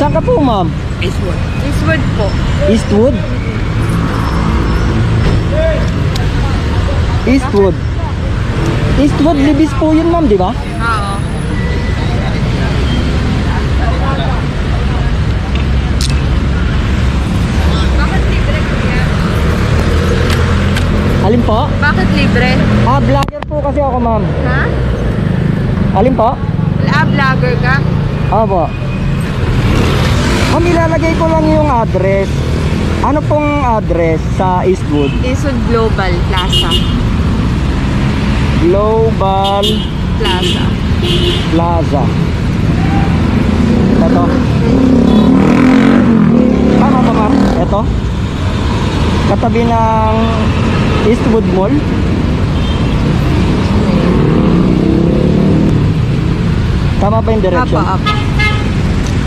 Saan ka po, ma'am? Eastwood. Eastwood po. Eastwood? Eastwood. Eastwood, Libis po yun, ma'am, di ba? Oo. Bakit libre kuya? Alin po? Bakit libre? Vlogger po kasi ako, ma'am. Ha? Alin po? Vlogger ka? Opo. Ma'am, ilalagay ko lang yung address. Ano pong address sa Eastwood? Eastwood Global Plaza. Global Plaza. Plaza. Ito. Tama ba, ma'am? Ito. Katabi ng Eastwood Mall. Tama ba yung direksyon? Apa.